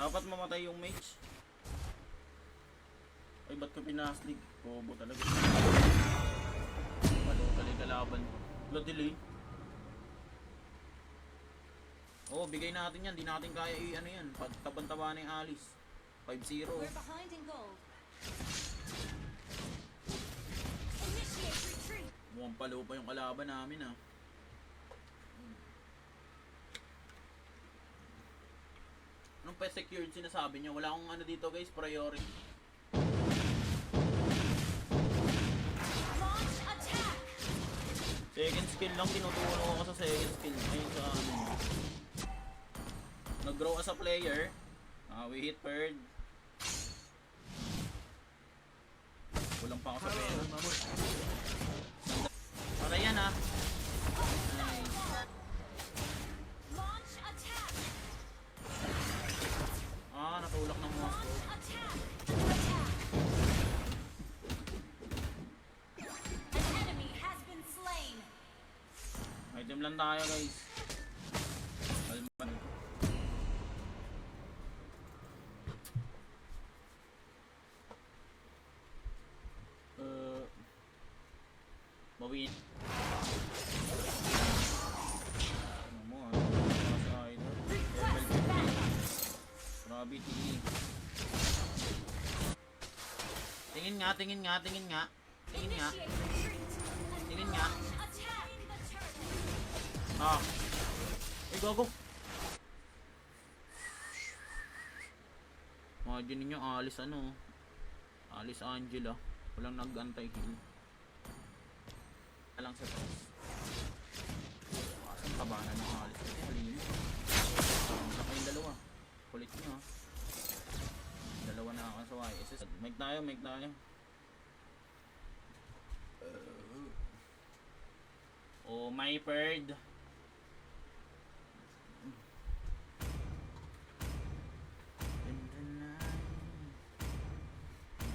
Dapat mamatay yung mage. Ay, ba't ka pinaslig? Bobo talaga. Malo talaga kalaban. Lo delay. Oh, bigay natin yan. Di natin kaya ano yan. Pagtaban-taba na yung Alice. 5-0. We're behind in gold. Initiate retreat. Mukhang palo pa yung kalaban namin ah. Anong pa secured sinasabi niya? Wala akong ano dito guys, priority. Launch attack. Second skill lang, tinutulong ako sa second skill. Ayun sa ano. Nag-grow as a player. We hit third. Kulang pa ako sa pera. Para yan ah. Nice. Launch attack. Natulak ng mga Launch attack. Attack. An enemy has been slain. item lang tayo guys. Kalman. Mawin. Ano mo ah? Sa idol. Level 50. Grabe TE. Tingin nga. Tingin nga. Initiate retreat. Tingin nga. Launch attack. The turret. Ay, gago. Imagine ninyo, Alice ano. Alice Angela. Walang nag-anti-heal. Lang sa taas. Asang kabahan ng Alice. Ito, halin. Wala kayong dalawa. Kulit nyo ha. Dalawa na ako sa YSS. Make tayo. Oh, my bird.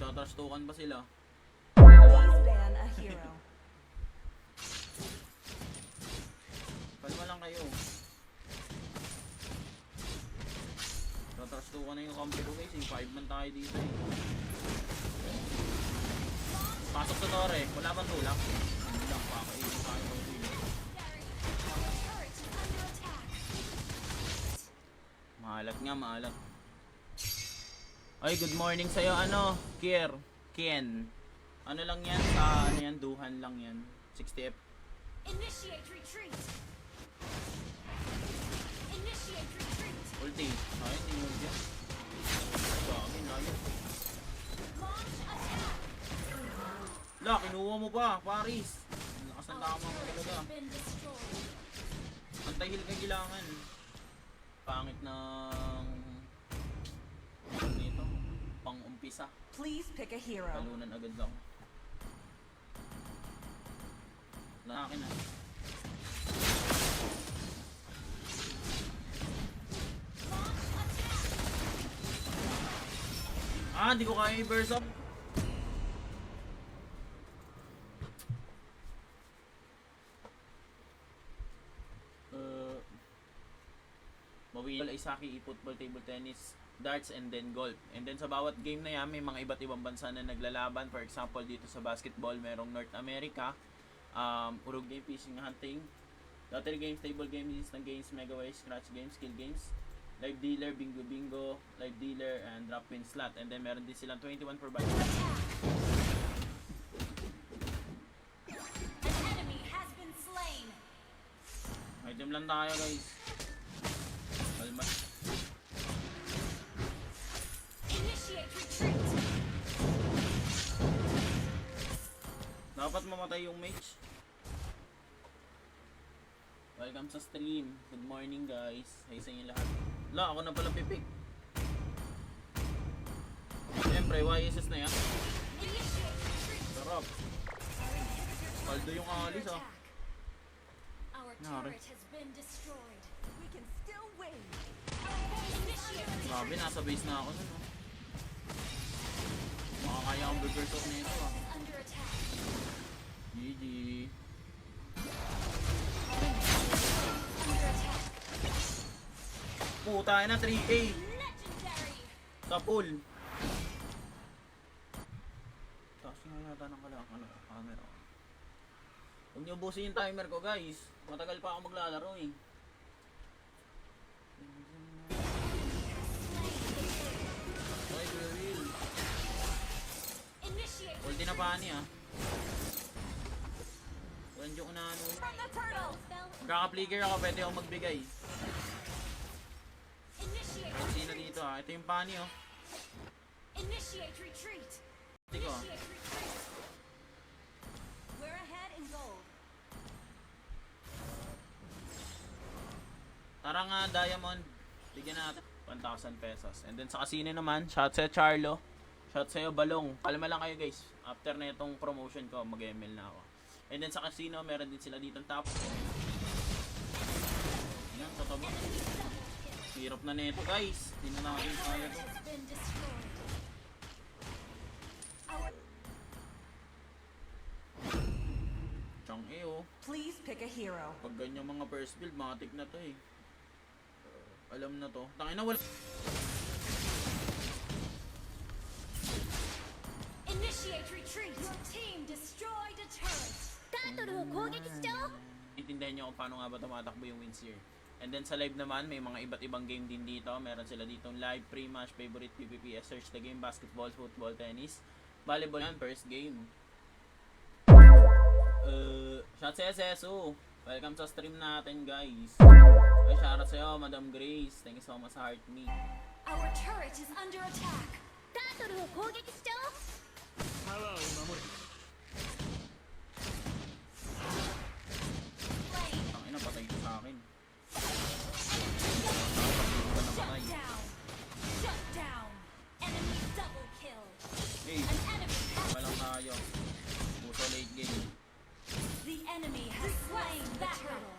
Tatrastukan ba sila? Please ban a hero. Kalma lang kayo. Tatrastukan na yung kampi ko guys. 5 man tayo dito eh. Pasok sa tore. Wala bang tulak? Hindi lang pa. Kainin tayo ng wheel. Our turret is under attack. Maalat nga, maalat. Ay, good morning sa'yo, ano, Ken. Ano lang yan, ano yan, duhan lang yan. 60F. Initiate retreat. Initiate retreat. Ulti. Ay, hindi mo dyan. Dami na yun. Launch attack. La, kinuha mo pa, Paris. Ang lakas ng tama mo Turret talaga. has been destroyed. Antay-heal ka kailangan. Pangit ng... dito. Pang-umpisa. Please pick a hero. Talunan agad lang. Na akin na. Launch attack. Hindi ko kaya i-burst up. Mawil, Isaki, football, table tennis, darts, and then golf. And then sa bawat game na yan, may mga iba't ibang bansa na naglalaban. For example, dito sa basketball, merong North America, Urug game, fishing, hunting, lottery games, table games, instant games, megaways, scratch games, skill games, live dealer, bingo, live dealer, and drop pin slot. And then meron din silang 21 per byte. An enemy has been slain. Item lang tayo guys. Kalma. Initiate retreat. Dapat mamatay yung mage. Welcome sa stream. Good morning guys. Hi sa inyo lahat. La, ako na pala pipik. Siyempre, YSS na yan. Initiate retreat. Sarap. Paldo yung Alice ah. Our Nari. turret has been destroyed. We can still win. Initiate Grabe, nasa base na ako nun oh. Makakaya akong burger talk na ito ah. is under attack. GG. Under attack. Puta na 3A. Legendary. Sa pool. Taas nga yata ng camera. Huwag niyo ubusin yung timer ko guys. Matagal pa ako maglalaro eh. Okay, Will. Initiate. Ulti na pa niya. Ganyan yung unano. From the turtle. Spell. Magkaka-flicker ako, pwede ako magbigay. Initiate. Sino dito ha? Ito yung pani oh. Initiate retreat. Ito ko. Initiate retreat. We're ahead in gold. Tara nga, Diamond. Bigyan natin 1,000 pesos. And then sa casino naman, shot sa'yo Charlo. Shot sa'yo Balong. Kalma lang kayo guys. After na itong promotion ko, mag-ML na ako. And then sa casino, meron din sila dito top. Yan, totoo. Hirap na nito guys. Hindi na natin kaya to. Has been destroyed. Chang oh. Please pick a hero. Pag ganyan mga first build, matik na to eh. Alam na to. Tangina wala. Initiate retreat. Your team destroyed a turret. Intindihan nyo kung paano nga ba tumatakbo yung wins here. And then sa live naman, may mga iba't ibang game din dito. Meron sila ditong live, pre-match, favorite, PvP, search the game, basketball, football, tennis, volleyball yan, first game. Shout sa SSO. Welcome sa stream natin guys. Ay, shoutout sa'yo, Madam Grace. Thank you so much sa heart me. Our turret is under attack. Flame. Ang ina, patay ko sa akin. Shut down. Shut down. Enemy double kill. Hey, An enemy has walang tayo. Puso late game. The enemy has slain the turtle.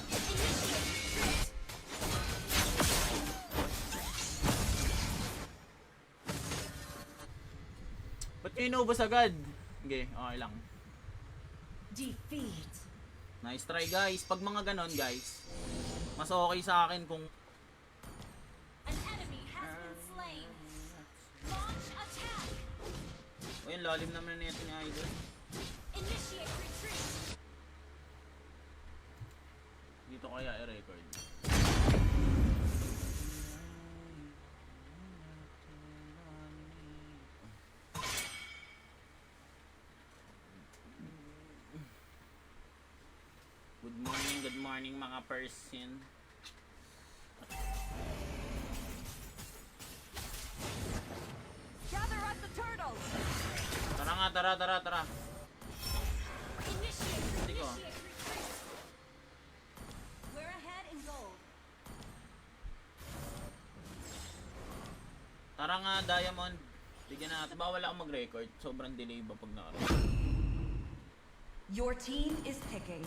Initiate retreat. Ba't kayo inubos agad? Okay, okay lang. Defeat. Nice try guys. Pag mga ganon guys, mas okay sa akin kung An enemy has been slain. Launch attack. o yung lalim naman na ito ni Idol. Initiate retreat. Dito kaya i-record. Good morning mga person. Gather at the turtles. Tara nga, tara. Initiate Hindi ko. retreat. We're ahead in gold. Tara nga, Diamond. Bigyan natin. Bawal ako mag-record. Sobrang delay ba pag naka Your team is picking.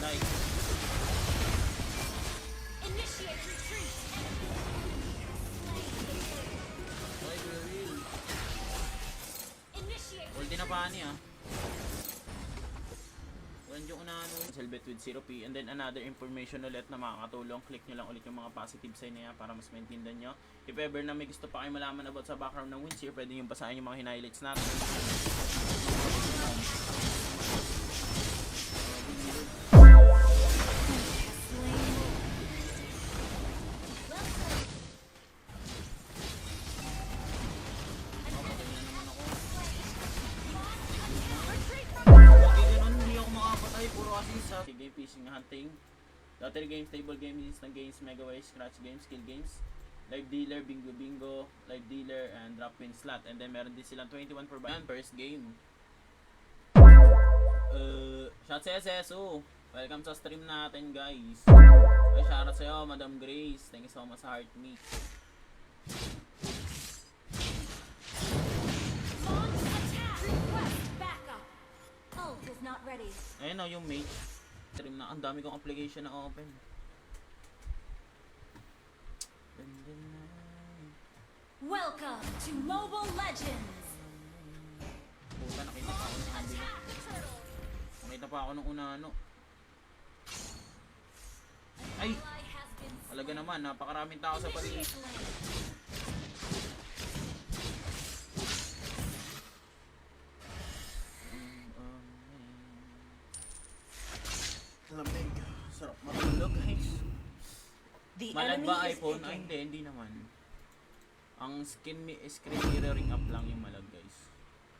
Nice. Initiate retreat. Okay, Will. Initiate Ulti na pa niya. Ganyan yung unano. Selbet with 0p. And then another information ulit na makakatulong. Click nyo lang ulit yung mga positive sign na yan para mas maintindihan nyo. If ever na may gusto pa kayo malaman about sa background ng wins here, pwede nyo basahin yung mga highlights natin. Sige, fishing, hunting, lottery games, table games, instant games, mega ways, scratch games, skill games, live dealer, bingo, live dealer, and drop win slot. And then meron din silang 21 per buy. First game. Shout sa SSO. Welcome sa stream natin guys. Ay, shoutout sa'yo, Madam Grace. Thank you so much sa heart me. launch attack. Request is not ready. Ayun o, yung mage. Stream na, ang dami kong application na open. Welcome to Mobile Legends. Puta, nakita pa ako ng kabila. Attack the turtle. Nakita pa ako nung una, ano. An Ay! ally has been Talaga naman, napakaraming tao sa paligid. slain. Lamig. Sarap matulog, guys. The Malag enemy ba is iPhone? Ay, picking. hindi naman. Ang screen mirroring up lang yung malag.